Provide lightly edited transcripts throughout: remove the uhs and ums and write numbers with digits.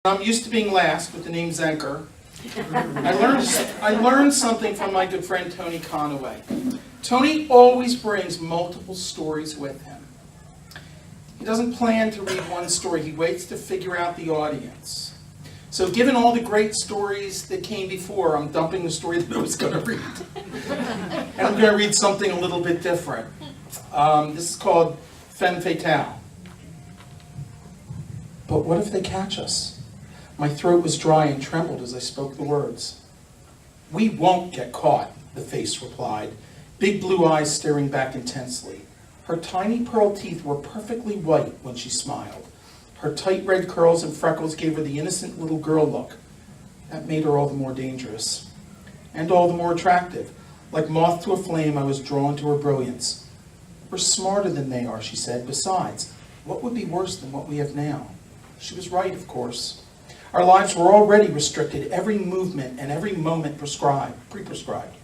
I'm used to being last with the name Zenker. I learned something from my good friend Tony Conaway. Tony always brings multiple stories with him. He doesn't plan to read one story. He waits to figure out the audience. So given all the great stories that came before, I'm dumping the story that I was going to read. And I'm going to read something a little bit different. This is called Femme Fatale. But what if they catch us? My throat was dry and trembled as I spoke the words. "We won't get caught," the face replied, big blue eyes staring back intensely. Her tiny pearl teeth were perfectly white when she smiled. Her tight red curls and freckles gave her the innocent little girl look. That made her all the more dangerous. And all the more attractive. Like moth to a flame, I was drawn to her brilliance. "We're smarter than they are," she said. "Besides, what would be worse than what we have now?" She was right, of course. Our lives were already restricted, every movement and every moment pre-prescribed.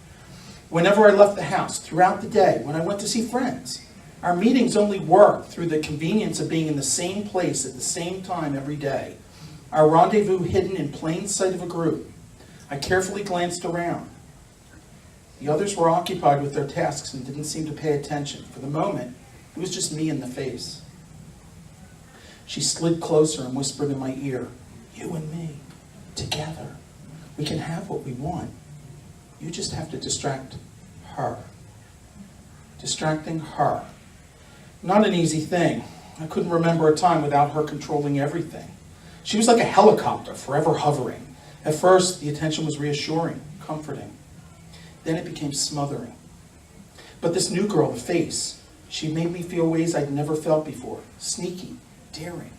Whenever I left the house, throughout the day, when I went to see friends, our meetings only worked through the convenience of being in the same place at the same time every day. Our rendezvous hidden in plain sight of a group. I carefully glanced around. The others were occupied with their tasks and didn't seem to pay attention. For the moment, it was just me and the face. She slid closer and whispered in my ear, "You and me, together. We can have what we want. You just have to distract her." Distracting her. Not an easy thing. I couldn't remember a time without her controlling everything. She was like a helicopter, forever hovering. At first, the attention was reassuring, comforting. Then it became smothering. But this new girl, the face, she made me feel ways I'd never felt before. Sneaky, daring,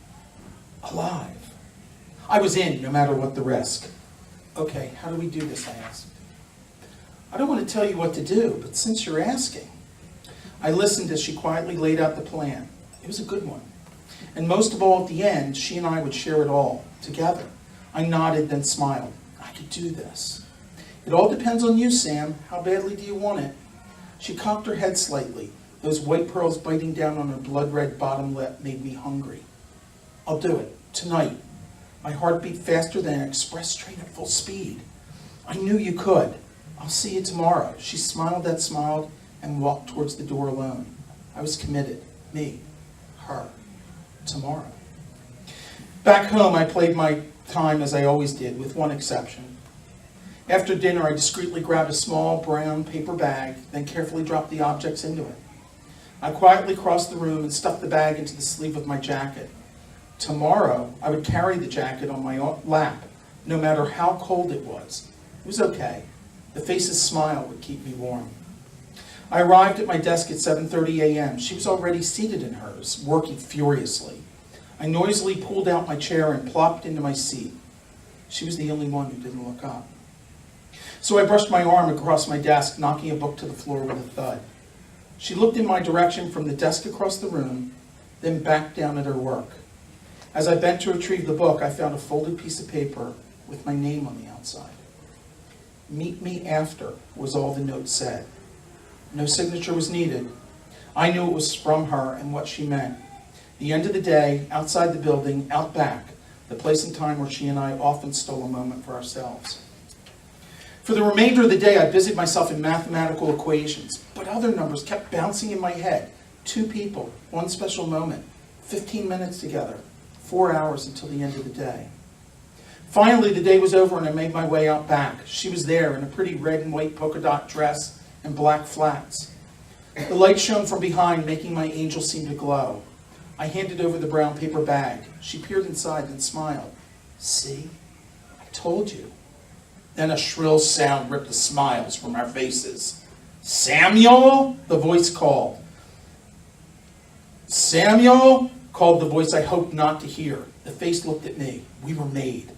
alive. I was in, no matter what the risk. "Okay, how do we do this?" I asked. "I don't want to tell you what to do, but since you're asking." I listened as she quietly laid out the plan. It was a good one. And most of all, at the end, she and I would share it all, together. I nodded, then smiled. "I could do this." "It all depends on you, Sam. How badly do you want it?" She cocked her head slightly. Those white pearls biting down on her blood-red bottom lip made me hungry. "I'll do it, tonight." My heart beat faster than an express train at full speed. "I knew you could. I'll see you tomorrow." She smiled that smile and walked towards the door alone. I was committed. Me, her, tomorrow. Back home, I played my time as I always did, with one exception. After dinner, I discreetly grabbed a small brown paper bag, then carefully dropped the objects into it. I quietly crossed the room and stuffed the bag into the sleeve of my jacket. Tomorrow, I would carry the jacket on my lap, no matter how cold it was. It was okay. The face's smile would keep me warm. I arrived at my desk at 7:30 a.m. She was already seated in hers, working furiously. I noisily pulled out my chair and plopped into my seat. She was the only one who didn't look up. So I brushed my arm across my desk, knocking a book to the floor with a thud. She looked in my direction from the desk across the room, then back down at her work. As I bent to retrieve the book, I found a folded piece of paper with my name on the outside. "Meet me after," was all the note said. No signature was needed. I knew it was from her and what she meant. The end of the day, outside the building, out back, the place and time where she and I often stole a moment for ourselves. For the remainder of the day, I busied myself in mathematical equations, but other numbers kept bouncing in my head. 2 people, 1 special moment, 15 minutes together, 4 hours until the end of the day. Finally, the day was over and I made my way out back. She was there in a pretty red and white polka dot dress and black flats. The light shone from behind, making my angel seem to glow. I handed over the brown paper bag. She peered inside, then smiled. "See? I told you." Then a shrill sound ripped the smiles from our faces. "Samuel?" the voice called. "Samuel?" called the voice I hoped not to hear. The face looked at me. We were made.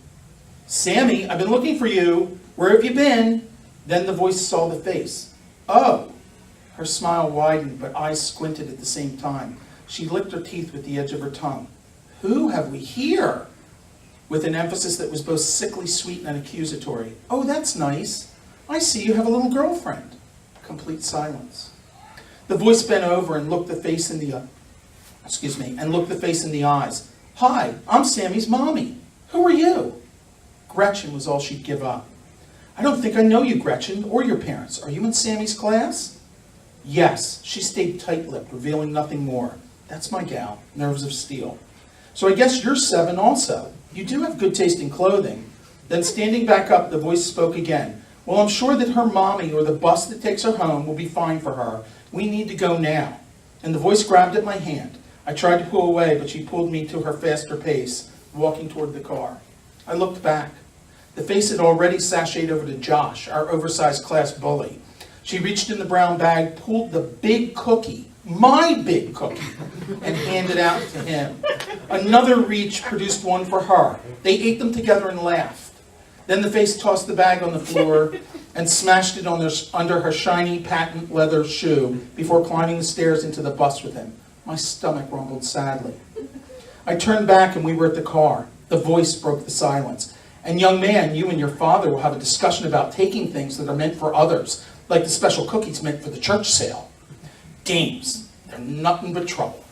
"Sammy, I've been looking for you. Where have you been?" Then the voice saw the face. "Oh." Her smile widened, but eyes squinted at the same time. She licked her teeth with the edge of her tongue. "Who have we here?" With an emphasis that was both sickly sweet and accusatory. "Oh, that's nice. I see you have a little girlfriend." Complete silence. The voice bent over and looked the face in the eyes. "Hi, I'm Sammy's mommy." Who are you? Gretchen was all she'd give up. I don't think I know you, Gretchen, or your parents. Are you in Sammy's class? Yes, she stayed tight-lipped, revealing nothing more. That's my gal, nerves of steel. So I guess you're 7 also. You do have good taste in clothing. Then standing back up, the voice spoke again. Well, I'm sure that her mommy or the bus that takes her home will be fine for her. We need to go now. And the voice grabbed at my hand. I tried to pull away, but she pulled me to her faster pace, walking toward the car. I looked back. The face had already sashayed over to Josh, our oversized class bully. She reached in the brown bag, pulled the big cookie, my big cookie, and handed out to him. Another reach produced one for her. They ate them together and laughed. Then the face tossed the bag on the floor and smashed it under her shiny patent leather shoe before climbing the stairs into the bus with him. My stomach rumbled sadly. I turned back and we were at the car. The voice broke the silence. And young man, you and your father will have a discussion about taking things that are meant for others, like the special cookies meant for the church sale. Dames, they're nothing but trouble.